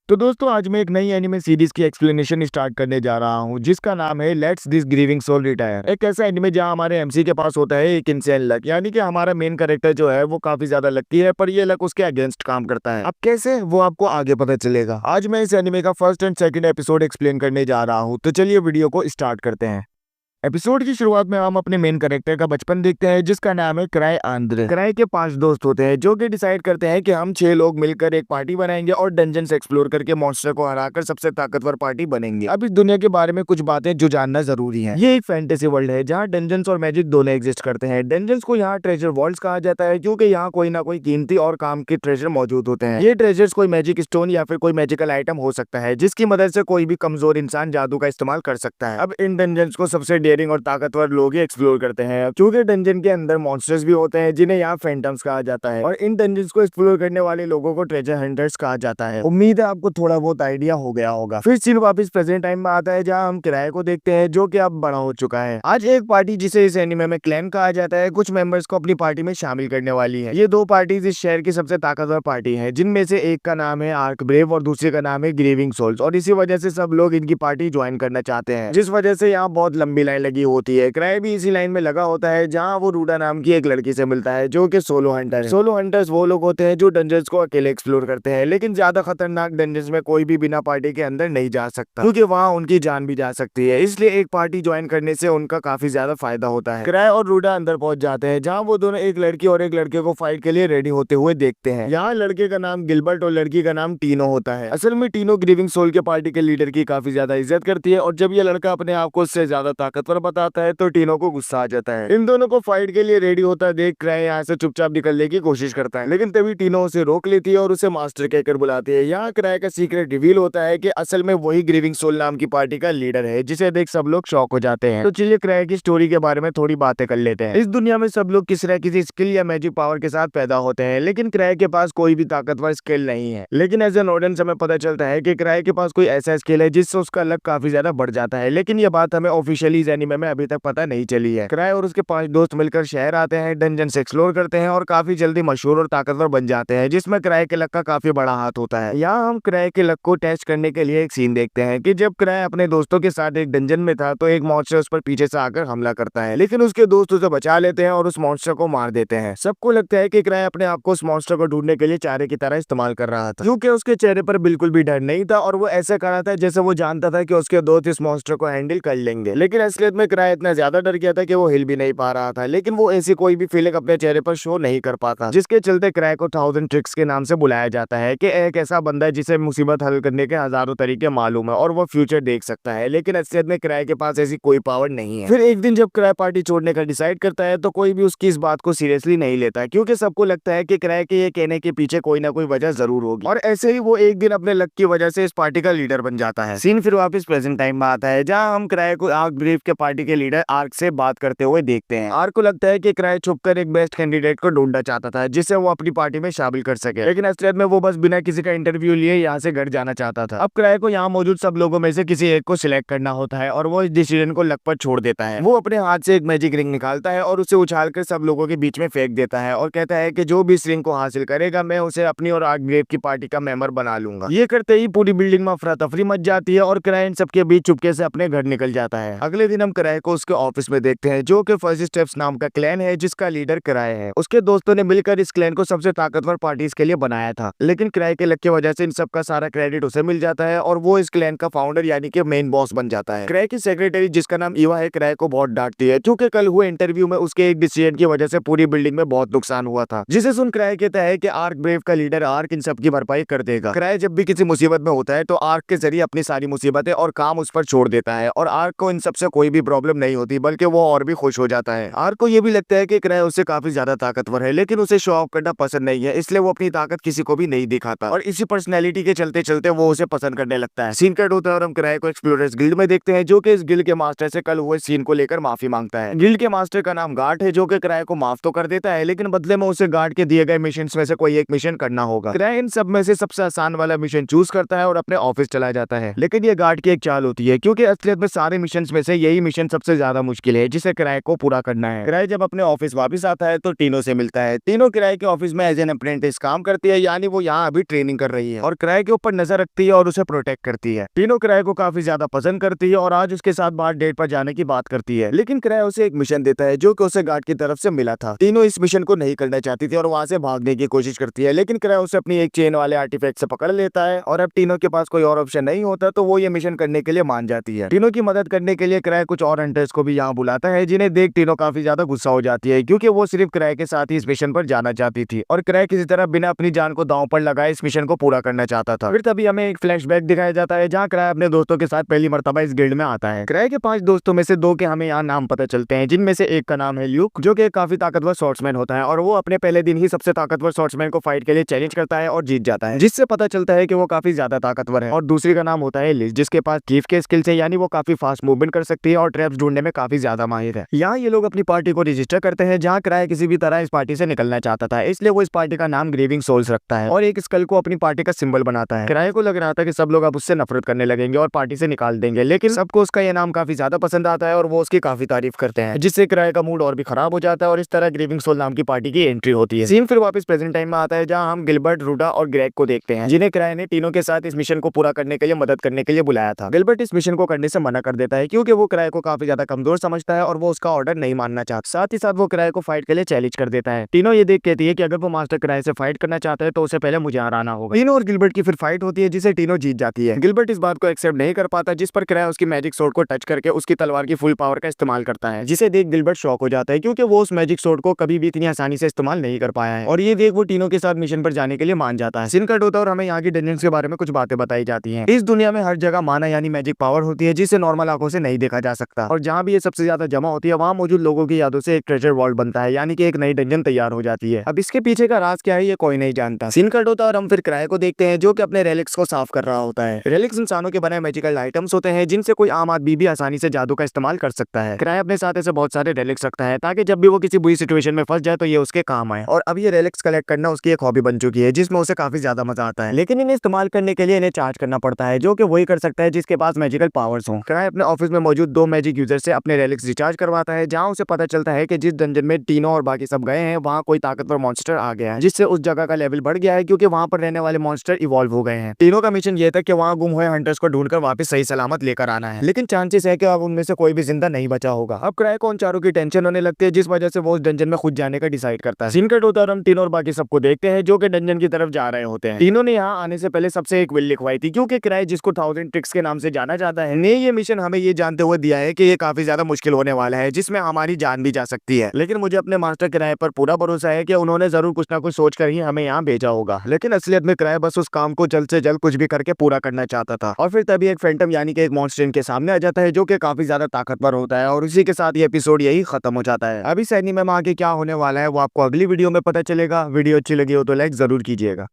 तो दोस्तों आज मैं एक नई एनिमे सीरीज की एक्सप्लेनेशन स्टार्ट करने जा रहा हूँ जिसका नाम है let's this grieving soul retire. एक ऐसा एनिमे जहाँ हमारे एमसी के पास होता है एक इंसान लक, यानी कि हमारा मेन कैरेक्टर जो है वो काफी ज्यादा लकी है, पर ये लक उसके अगेंस्ट काम करता है। अब कैसे वो आपको आगे पता चलेगा। आज मैं इस एनिमे का first and second episode explain करने जा रहा हूँ, तो चलिए वीडियो को स्टार्ट करते हैं। एपिसोड की शुरुआत में हम अपने मेन कैरेक्टर का बचपन देखते हैं जिसका नाम है क्राई आंद्रे। क्राई के 5 दोस्त होते हैं जो कि डिसाइड करते हैं कि हम 6 लोग मिलकर एक पार्टी बनाएंगे और डंजन्स एक्सप्लोर करके मॉन्स्टर को हराकर सबसे ताकतवर पार्टी बनेंगे। अब इस दुनिया के बारे में कुछ बातें जो जानना जरूरी है। ये एक फैंटेसी वर्ल्ड है जहाँ डंजन्स और मैजिक दोनों एग्जिस्ट करते हैं। डंजन्स को यहाँ ट्रेजर वर्ल्ड्स कहा जाता है क्योंकि यहाँ कोई ना कोई कीमती और काम के ट्रेजर मौजूद होते हैं। ये ट्रेजर्स कोई मैजिक स्टोन या फिर कोई मैजिकल आइटम हो सकता है जिसकी मदद से कोई भी कमजोर इंसान जादू का इस्तेमाल कर सकता है। अब इन डंजन्स को सबसे डेयरिंग और ताकतवर लोग ही एक्सप्लोर करते हैं क्योंकि डंजन के अंदर मॉन्स्टर्स भी होते हैं जिन्हें यहाँ फैंटम्स कहा जाता है और इन डंजन्स को एक्सप्लोर करने वाले लोगों को ट्रेजर हंटर्स कहा जाता है। उम्मीद है आपको थोड़ा बहुत आइडिया हो गया होगा। फिर सीन वापस प्रेजेंट टाइम में आता है जहाँ हम किराए को देखते हैं जो कि अब बड़ा हो चुका है। आज एक पार्टी जिसे इस एनिमे में क्लैन कहा जाता है कुछ मेंबर्स को अपनी पार्टी में शामिल करने वाली है। ये 2 पार्टीज इस शहर की सबसे ताकतवर पार्टी है जिनमें से एक का नाम है आर्क ब्रेव और दूसरे का नाम है ग्रीविंग सोल्स, और इसी वजह से सब लोग इनकी पार्टी ज्वाइन करना चाहते हैं, जिस वजह से यहाँ बहुत लंबी लाइन लगी होती है। क्राई भी इसी लाइन में लगा होता है जहां वो रूडा नाम की एक लड़की से मिलता है जो कि सोलो हंटर है। सोलो हंटर्स वो लोग होते हैं जो डंजन्स को अकेले एक्सप्लोर करते हैं, लेकिन ज्यादा खतरनाक डंजन्स में कोई भी बिना पार्टी के अंदर नहीं जा सकता क्योंकि वहां उनकी जान भी जा सकती है। इसलिए एक पार्टी ज्वाइन करने से उनका काफी ज्यादा फायदा होता है। क्राई और रूडा अंदर पहुंच जाते हैं जहाँ वो दोनों एक लड़की और एक लड़के को फाइट के लिए रेडी होते हुए देखते हैं। यहाँ लड़के का नाम गिलबर्ट और लड़की का नाम टीनो होता है। असल में टीनो ग्रीविंग सोल के पार्टी के लीडर की काफी ज्यादा इज्जत करती है और जब ये लड़का अपने आप को उससे ज्यादा ताकतवर बताता है तो टीनो को गुस्सा आ जाता है। इन दोनों को फाइट के लिए रेडी होता देख क्राई यहाँ से चुपचाप निकलने की कोशिश करता है, लेकिन तभी टीनो उसे रोक लेती है और उसे मास्टर कहकर बुलाती है। यहाँ क्राई का सीक्रेट रिवील होता है कि असल में वही ग्रीविंग सोल नाम की पार्टी का लीडर है, जिसे देख सब लोग शॉक हो जाते हैं। तो चलिए क्राई की स्टोरी के बारे में थोड़ी बातें कर लेते हैं। इस दुनिया में सब लोग किसी न किसी स्किल या मैजिक पावर के साथ पैदा होते हैं, लेकिन क्राई के पास कोई भी ताकतवर स्किल नहीं है। लेकिन एज एन ऑडियंस हमें पता चलता है कि क्राई के पास कोई ऐसा स्किल है जिससे उसका लक काफी ज्यादा बढ़ जाता है, लेकिन ये बात हमें ऑफिशियली इस एनिमे में अभी तक पता नहीं चली है। क्राई और उसके 5 दोस्त मिलकर शहर आते हैं, डंजन एक्सप्लोर करते हैं और काफी जल्दी मशहूर और ताकतवर बन जाते हैं, जिसमें क्राई के लक का काफी बड़ा हाथ होता है। यहाँ हम क्राई के लक को टेस्ट करने के लिए एक सीन देखते हैं कि जब क्राई अपने दोस्तों के साथ एक डंजन में था तो एक मॉन्स्टर उस पर पीछे से आकर हमला करता है, लेकिन उसके दोस्त उसे बचा लेते हैं और उस मॉन्स्टर को मार देते हैं। सबको लगता है कि क्राई अपने आप को उस मॉन्स्टर को ढूंढने के लिए चारे की तरह इस्तेमाल कर रहा था, क्योंकि उसके चेहरे पर बिल्कुल भी डर नहीं था और वो ऐसा कर रहा था जैसे वो जानता था कि उसके दोस्त इस मॉन्स्टर को हैंडल कर लेंगे। लेकिन असलियत में क्राई इतना ज्यादा डर गया था कि वो हिल भी नहीं पा रहा था, लेकिन वो ऐसी कोई भी फीलिंग अपने चेहरे पर शो नहीं कर पाता, जिसके चलते क्राई को 1000 ट्रिक्स के नाम से बुलाया जाता है कि एक ऐसा बंदा है जिसे मुसीबत हल करने के हजारों तरीके मालूम है और वो फ्यूचर देख सकता है, लेकिन असलियत में क्राई के पास ऐसी कोई पावर नहीं है। फिर एक दिन जब क्राई पार्टी छोड़ने का डिसाइड करता है तो कोई भी उसकी इस बात को सीरियसली नहीं लेता, क्योंकि सबको लगता है कि क्राई के ये कहने के पीछे कोई ना कोई वजह जरूर होगी, और ऐसे ही वो एक दिन अपने लक की वजह से इस पार्टी का लीडर बन जाता है। सीन फिर वापस प्रेजेंट टाइम में आता है जहाँ हम क्राई को आर्क ब्रीफ के पार्टी के लीडर आर्क से बात करते हुए देखते हैं। आर्क को लगता है कि क्राई छुपकर एक बेस्ट कैंडिडेट को ढूंढना चाहता था जिसे वो अपनी पार्टी में शामिल कर सके, लेकिन असलियत में वो बस बिना किसी का इंटरव्यू लिए यहाँ से घर जाना चाहता था। अब क्राई को यहाँ मौजूद सब लोगों में से किसी एक को सिलेक्ट करना होता है और वो इस डिसीजन को लक पर छोड़ देता है। वो अपने हाथ से एक मैजिक रिंग निकालता है और उसे उछालकर सब लोगों के बीच में फेंक देता है और कहता है कि जो भी इस रिंग को हासिल करेगा मैं उसे अपनी और आर्क ब्रेव की पार्टी का मेंबर बना लूंगा। ये करते ही पूरी बिल्डिंग में अफरा तफरी मच जाती है और क्राई इन सबके बीच चुपके से अपने घर निकल जाता है। अगले दिन हम क्राई को उसके ऑफिस में देखते हैं जो कि फर्स्ट स्टेप्स नाम का क्लैन है जिसका लीडर क्राई है। उसके दोस्तों ने मिलकर इस क्लैन को सबसे ताकतवर पार्टीज के लिए बनाया था, लेकिन क्राई के लक की वजह से इन सब का सारा क्रेडिट उसे मिल जाता है और वो इस क्लैन का फाउंडर यानी कि मेन बॉस बन जाता है। क्राई की सेक्रेटरी जिसका नाम ईवा है क्राई को बहुत डांटती है क्योंकि कल हुए इंटरव्यू में उसके एक डिसीजन की वजह से पूरी बिल्डिंग में बहुत नुकसान हुआ था, जिसे सुन क्राई कहता है कि आर्क ब्रेव का लीडर आर्क इन सब की भरपाई कर देगा। क्राई जब भी किसी मुसीबत में होता है तो आर्क के जरिए अपनी सारी मुसीबतें और काम उस पर छोड़ देता है और आर्क को इन सबसे कोई भी प्रॉब्लम नहीं होती, बल्कि वो और भी खुश हो जाता है। आर्क को ये भी लगता है कि क्राई उससे काफी ज्यादा ताकतवर है, लेकिन उसे शो ऑफ करना पसंद नहीं है, इसलिए वो अपनी ताकत किसी को भी नहीं दिखाता और इसी पर्सनैलिटी के चलते चलते वो उसे पसंद करने लगता है। सीन कट होता है और हम क्राई को एक्सप्लोरर्स गिल्ड में देखते हैं जो कि इस गिल्ड के मास्टर से कल हुए सीन को लेकर माफी मांगता है। गिल्ड के मास्टर का नाम गार्ड है जो कि क्राई को माफ तो कर देता है, लेकिन बदले में उसे गार्ड के दिए गए मिशन में से कोई एक मिशन करना होगा। क्राई इन सब में से सबसे आसान वाला मिशन चूज करता है और अपने ऑफिस चला जाता है, लेकिन ये गार्ड की एक चाल होती है क्योंकि असलियत में सारे मिशन में से यही यही मिशन सबसे ज्यादा मुश्किल है जिसे किराए को पूरा करना है। किराए जब अपने ऑफिस वापस आता है तो टीनो से मिलता है। तीनों किराए के ऑफिस में एज एन अप्रेंटिस काम करती है, यानी वो यहाँ अभी ट्रेनिंग कर रही है और किराए के ऊपर नजर रखती है और उसे प्रोटेक्ट करती है। तीनों किराए को काफी ज्यादा पसंद करती है और आज उसके साथ बाहर डेट पर जाने की बात करती है, लेकिन किराए उसे एक मिशन देता है जो कि उसे गार्ड की तरफ से मिला था। तीनों इस मिशन को नहीं करना चाहती थी और वहां से भागने की कोशिश करती है, लेकिन किराए उसे अपनी एक चेन वाले आर्टिफैक्ट से पकड़ लेता है और अब तीनों के पास कोई और ऑप्शन नहीं होता तो वो ये मिशन करने के लिए मान जाती है। तीनों की मदद करने के लिए किराए कुछ और हंटर्स को भी यहाँ बुलाता है, जिन्हें देख तीनों काफी ज्यादा गुस्सा हो जाती है क्योंकि वो सिर्फ किराए के साथ ही इस मिशन पर जाना चाहती थी और किराए किसी तरह बिना अपनी जान को दांव पर लगाए इस मिशन को पूरा करना चाहता था। फिर तभी हमें एक फ्लैशबैक दिखाया जाता है जहाँ किराए अपने दोस्तों के साथ पहली मर्तबा इस गिल्ड में आता है। किराए के 5 दोस्तों में से 2 के हमें यहाँ नाम पता चलते हैं, जिनमें से एक का नाम है ल्यूक, जो कि एक काफी ताकतवर स्वॉर्ड्समैन होता है और वो अपने पहले दिन ही सबसे ताकतवर स्वॉर्ड्समैन को फाइट के लिए चैलेंज करता है और जीत जाता है, जिससे पता चलता है कि वो काफी ज्यादा ताकतवर है। और दूसरी का नाम होता है लिज, जिसके पास थीफ के स्किल्स है, यानी वो काफी फास्ट मूवमेंट कर सकती है और ट्रैप्स ढूंढने में काफी ज्यादा माहिर है। यहाँ ये लोग अपनी पार्टी को रजिस्टर करते हैं, जहाँ किराए किसी भी तरह इस पार्टी से निकलना चाहता था, इसलिए वो इस पार्टी का नाम ग्रीविंग सोल्स रखता है और एक स्कल को अपनी पार्टी का सिंबल बनाता है। किराए को लग रहा था कि सब लोग अब उससे नफरत करने लगेंगे और पार्टी से निकाल देंगे, लेकिन सबको उसका ये नाम काफी ज्यादा पसंद आता है और वो उसकी काफी तारीफ करते हैं, जिससे किराए का मूड और भी खराब हो जाता है और इस तरह ग्रीविंग सोल नाम की पार्टी की एंट्री होती है। सीन फिर वापस प्रेजेंट टाइम में आता है, जहाँ हम गिलबर्ट, रूडा और ग्रेग को देखते हैं, जिन्हें किराए ने तीनों के साथ इस मिशन को पूरा करने के लिए मदद करने के लिए बुलाया था। गिलबर्ट इस मिशन को करने से मना कर देता है क्योंकि वो किराए को काफी ज्यादा कमजोर समझता है और वो उसका ऑर्डर नहीं मानना चाहता। साथ ही साथ वो किराए को फाइट के लिए चैलेंज कर देता है। तीनों ये देख कहती है कि अगर वो मास्टर किराए से फाइट करना चाहता है तो उसे पहले मुझे हराना होगा। तीनों और गिलबर्ट की फिर फाइट होती है, जिसे तीनों जीत जाती है। गिलबर्ट इस बात को एक्सेप्ट नहीं कर पाता, जिस पर किराया उसकी मैजिक सोर्ड को टच करके उसकी तलवार की फुल पावर का इस्तेमाल करता है, जिसे देख गिलबर्ट शॉक हो जाता है क्योंकि वो उस मैजिक सोर्ड को कभी भी इतनी आसानी से इस्तेमाल नहीं कर पाया है और ये देख वो तीनों के साथ मिशन पर जाने के लिए मान जाता है। सीन कट होता है और हमें यहाँ की डंजन्स के बारे में कुछ बातें बताई जाती हैं। इस दुनिया में हर जगह माना यानी मैजिक पावर होती है, जिसे नॉर्मल आंखों से नहीं देखा जा सकता और जहाँ भी ये सबसे ज्यादा जमा होती है वहाँ मौजूद लोगों की यादों से एक ट्रेजर वॉल्ट बनता है, यानी कि एक नई डंजन तैयार हो जाती है। अब इसके पीछे का राज क्या है ये कोई नहीं जानता। सीन कट होता है और हम फिर किराए को देखते हैं, जो कि अपने रेलिक्स को साफ कर रहा होता है। रेलिक्स इंसानों के बने मैजिकल आइटम्स होते हैं, जिनसे कोई आम आदमी भी आसानी से जादू का इस्तेमाल कर सकता है। किराया अपने साथ ऐसे बहुत सारे रेलिक्स रखता है ताकि जब भी वो किसी बुरी सिचुएशन में फंस जाए तो ये उसके काम आए और अब ये रेलिक्स कलेक्ट करना उसकी एक हॉबी बन चुकी है, जिसमें उसे काफी ज्यादा मजा आता है। लेकिन इन्हें इस्तेमाल करने के लिए इन्हें चार्ज करना पड़ता है, जो कि वही कर सकता है जिसके पास मैजिकल पावर्स हो। किराया अपने ऑफिस में मौजूद 2 मैजिक यूजर से अपने रेलिक्स रिचार्ज करवाता है, जहाँ उसे पता चलता है कि जिस डंजन में टीनो और बाकी सब गए हैं वहाँ कोई ताकतवर मॉन्स्टर आ गया है, जिससे उस जगह का लेवल बढ़ गया है क्योंकि वहाँ पर रहने वाले मॉन्स्टर इवॉल्व हो गए हैं। तीनों का मिशन ये था कि वहाँ गुम हुए हंटर्स को ढूंढकर वापस सही सलामत लेकर आना है, लेकिन चांसेस है कि अब उनमें से कोई भी जिंदा नहीं बचा होगा। अब किराए को उन चारों की टेंशन होने लगती है, जिस वजह से वो उस डंजन में खुद जाने का डिसाइड करता है। सीन कट होता है और हम तीनों और बाकी सबको देखते हैं जो कि डंजन की तरफ जा रहे होते हैं। तीनों ने यहाँ आने से पहले सबसे एक विल लिखवाई थी क्योंकि किराए जिसको 1000 ट्रिक्स के नाम से जाना जाता है ने ये मिशन हमें ये जानते हुए दिया है कि ये काफी ज्यादा मुश्किल होने वाला है, जिसमें हमारी जान भी जा सकती है। लेकिन मुझे अपने मास्टर किराए पर पूरा भरोसा है कि उन्होंने जरूर कुछ ना कुछ सोच कर ही हमें यहाँ भेजा होगा। लेकिन असलियत में किराया बस उस काम को जल्द से जल्द कुछ भी करके पूरा करना चाहता था और फिर तभी एक फैंटम यानी कि एक मॉन्स्टर इनके सामने आ जाता है, जो कि काफी ज्यादा ताकतवर होता है और उसी के साथ ये एपिसोड यही खत्म हो जाता है। अभी इस एनीमे में आगे क्या होने वाला है वो आपको अगली वीडियो में पता चलेगा। वीडियो अच्छी लगी हो तो लाइक जरूर कीजिएगा।